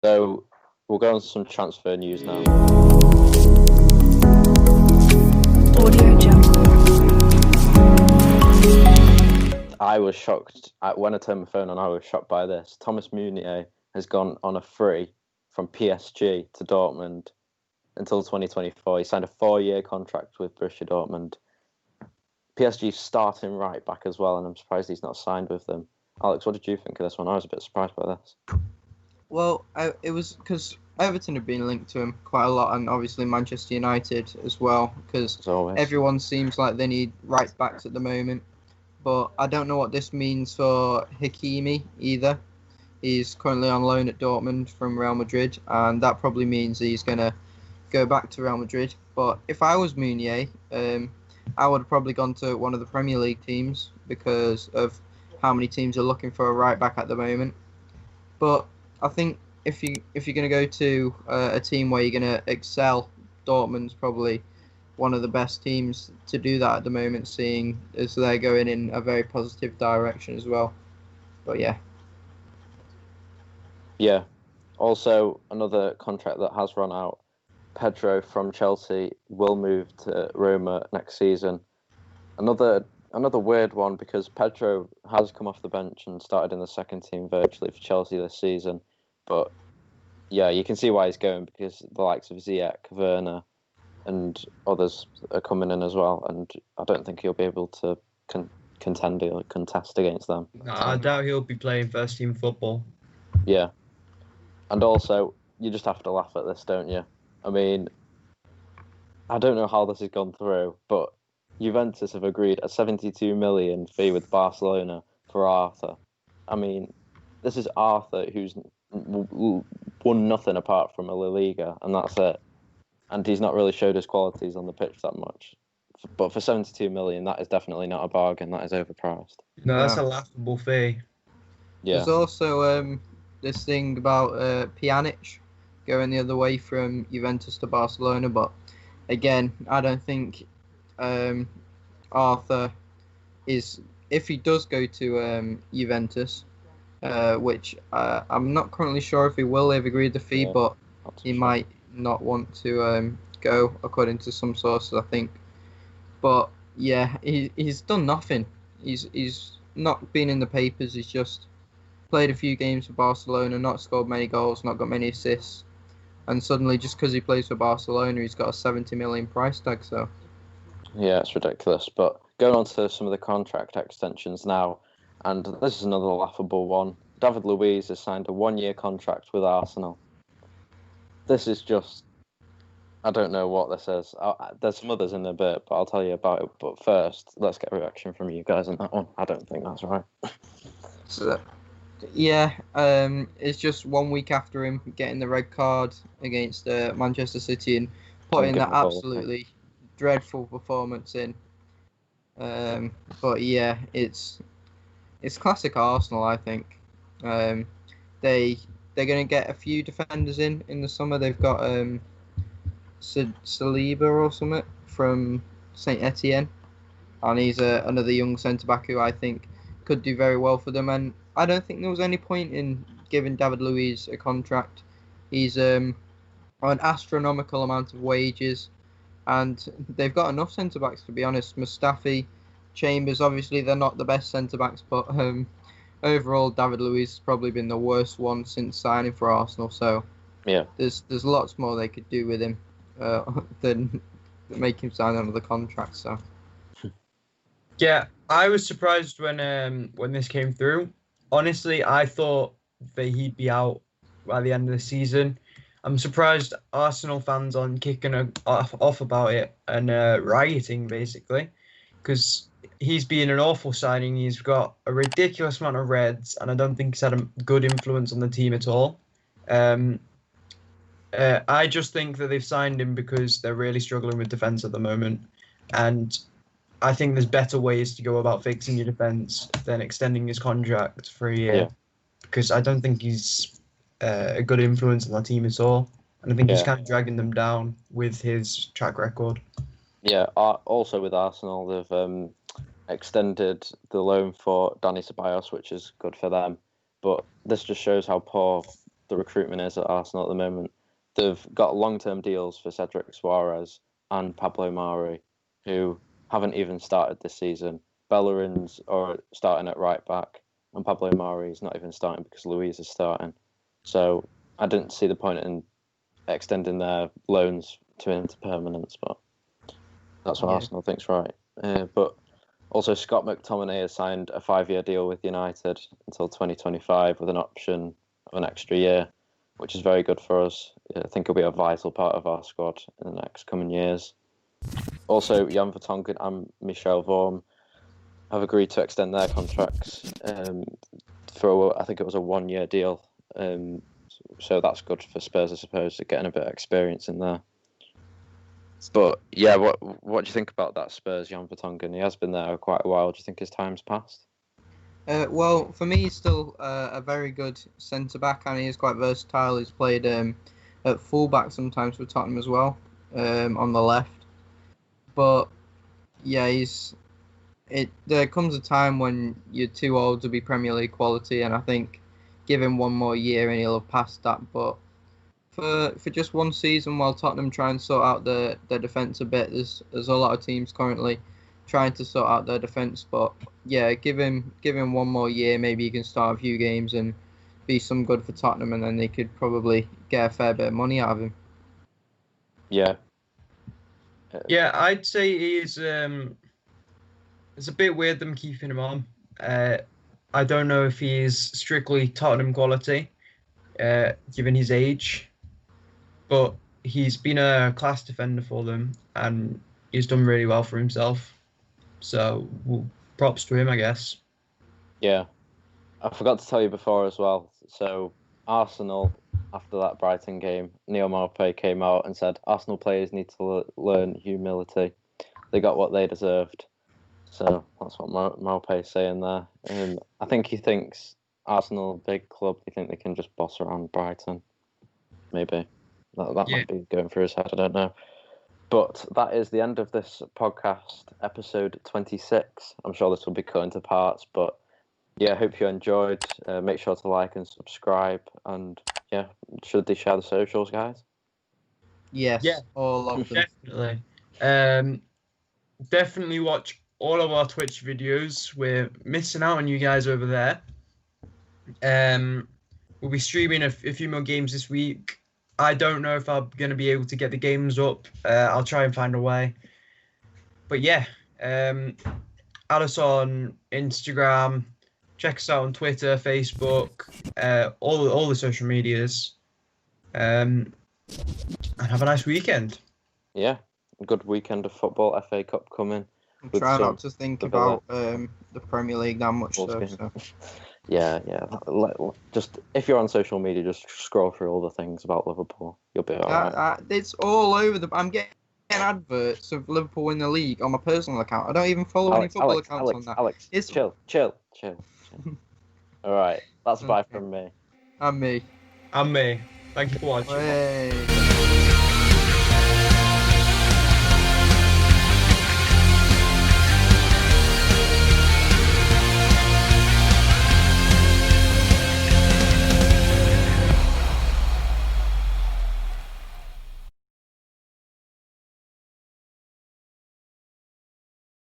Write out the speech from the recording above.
So we'll go on to some transfer news now. Audio Jungle. I was shocked when I turned my phone on. I was shocked by this. Thomas Meunier has gone on a free from PSG to Dortmund until 2024. He signed a 4-year contract with Borussia Dortmund. PSG's starting right back as well, and I'm surprised he's not signed with them. Alex, what did you think of this one? I was a bit surprised by this. Well, it was because Everton have been linked to him quite a lot, and obviously Manchester United as well, because everyone seems like they need right backs at the moment. But I don't know what this means for Hakimi either. He's currently on loan at Dortmund from Real Madrid, and that probably means he's going to go back to Real Madrid. But if I was Meunier, I would have probably gone to one of the Premier League teams because of how many teams are looking for a right back at the moment. But I think if you're going to go to a team where you're going to excel, Dortmund's probably one of the best teams to do that at the moment, seeing as they're going in a very positive direction as well. But yeah. Yeah. Also, another contract that has run out. Pedro from Chelsea will move to Roma next season. Another weird one because Pedro has come off the bench and started in the second team virtually for Chelsea this season. But yeah, you can see why he's going because the likes of Ziyech, Werner, and others are coming in as well. And I don't think he'll be able to contend or contest against them. No, I doubt he'll be playing first team football. Yeah. And also, you just have to laugh at this, don't you? I mean, I don't know how this has gone through, but Juventus have agreed a 72 million fee with Barcelona for Arthur. I mean, this is Arthur who's won nothing apart from a La Liga, and that's it. And he's not really showed his qualities on the pitch that much. But for 72 million, that is definitely not a bargain. That is overpriced. No, that's a laughable fee. Yeah. There's also this thing about Pjanic going the other way from Juventus to Barcelona, but again, I don't think Arthur is, if he does go to Juventus, which I'm not currently sure if he will. They've agreed the fee, but he might not want to go, according to some sources, I think. But yeah, he's done nothing. He's not been in the papers. He's just played a few games for Barcelona, not scored many goals, not got many assists. And suddenly, just because he plays for Barcelona, he's got a 70 million price tag. So yeah, it's ridiculous. But going on to some of the contract extensions now, and this is another laughable one. David Luiz has signed a 1-year contract with Arsenal. This is just, I don't know what this is. There's some others in a bit, but I'll tell you about it. But first, let's get a reaction from you guys on that one. I don't think that's right. So, yeah, it's just 1 week after him getting the red card against Manchester City and putting that absolutely dreadful performance in. But yeah, it's classic Arsenal, I think. They're going to get a few defenders in the summer. They've got Saliba or something from Saint Etienne, and he's another young centre back who I think could do very well for them. And I don't think there was any point in giving David Luiz a contract. He's on an astronomical amount of wages, and they've got enough centre backs, to be honest. Mustafi, Chambers, obviously they're not the best centre backs, but overall David Luiz has probably been the worst one since signing for Arsenal. So yeah, there's lots more they could do with him than make him sign another contract. So yeah, I was surprised when this came through. Honestly, I thought that he'd be out by the end of the season. I'm surprised Arsenal fans aren't kicking off about it and rioting, basically, because he's been an awful signing. He's got a ridiculous amount of reds, and I don't think he's had a good influence on the team at all. I just think that they've signed him because they're really struggling with defence at the moment, and I think there's better ways to go about fixing your defence than extending his contract for a year, because I don't think he's a good influence on the team at all, and I think he's kind of dragging them down with his track record. Yeah, also with Arsenal, they've extended the loan for Dani Ceballos, which is good for them, but this just shows how poor the recruitment is at Arsenal at the moment. They've got long-term deals for Cedric Suarez and Pablo Mari, who haven't even started this season. Bellerin's are starting at right back, and Pablo Mari is not even starting because Luis is starting. So I didn't see the point in extending their loans to into permanence, but that's what Arsenal thinks right. But also Scott McTominay has signed a 5-year deal with United until 2025 with an option of an extra year, which is very good for us. I think he'll be a vital part of our squad in the next coming years. Also, Jan Vertonghen and Michel Vorm have agreed to extend their contracts for, I think it was a 1-year deal. So that's good for Spurs, I suppose, getting a bit of experience in there. But yeah, what do you think about that Spurs Jan Vertonghen? He has been there quite a while. Do you think his time's passed? Well, for me, he's still a very good centre back, and he is quite versatile. He's played at full back sometimes for Tottenham as well, on the left. But yeah, there comes a time when you're too old to be Premier League quality, and I think give him 1 more year and he'll have passed that. But for just 1 season, while Tottenham try and sort out their defence a bit, there's a lot of teams currently trying to sort out their defence. But yeah, give him 1 more year. Maybe he can start a few games and be some good for Tottenham, and then they could probably get a fair bit of money out of him. Yeah. Yeah, I'd say he's. It's a bit weird them keeping him on. I don't know if he is strictly Tottenham quality, given his age, but he's been a class defender for them, and he's done really well for himself. So, props to him, I guess. Yeah. I forgot to tell you before as well. So, Arsenal, after that Brighton game, Neil Maupay came out and said, Arsenal players need to learn humility. They got what they deserved. So, that's what Maupay's saying there. I think he thinks Arsenal, big club, they think they can just boss around Brighton. Maybe. That might be going through his head, I don't know. But that is the end of this podcast, episode 26. I'm sure this will be cut into parts, but yeah, I hope you enjoyed. Make sure to like and subscribe, and yeah, should they share the socials, guys? Yes, all of them. Definitely. Definitely watch all of our Twitch videos. We're missing out on you guys over there. We'll be streaming a few more games this week. I don't know if I'm going to be able to get the games up. I'll try and find a way. But yeah, add us on Instagram. Check us out on Twitter, Facebook, all the social medias. And have a nice weekend. Yeah, a good weekend of football. FA Cup coming. Try not to think about the Premier League that much, though. So. Yeah. Just if you're on social media, just scroll through all the things about Liverpool. You'll be alright. It's all over I'm getting adverts of Liverpool in the league on my personal account. I don't even follow any football accounts on that. Alex, chill. All right, that's bye from me. And me. Thank you for watching. Hey.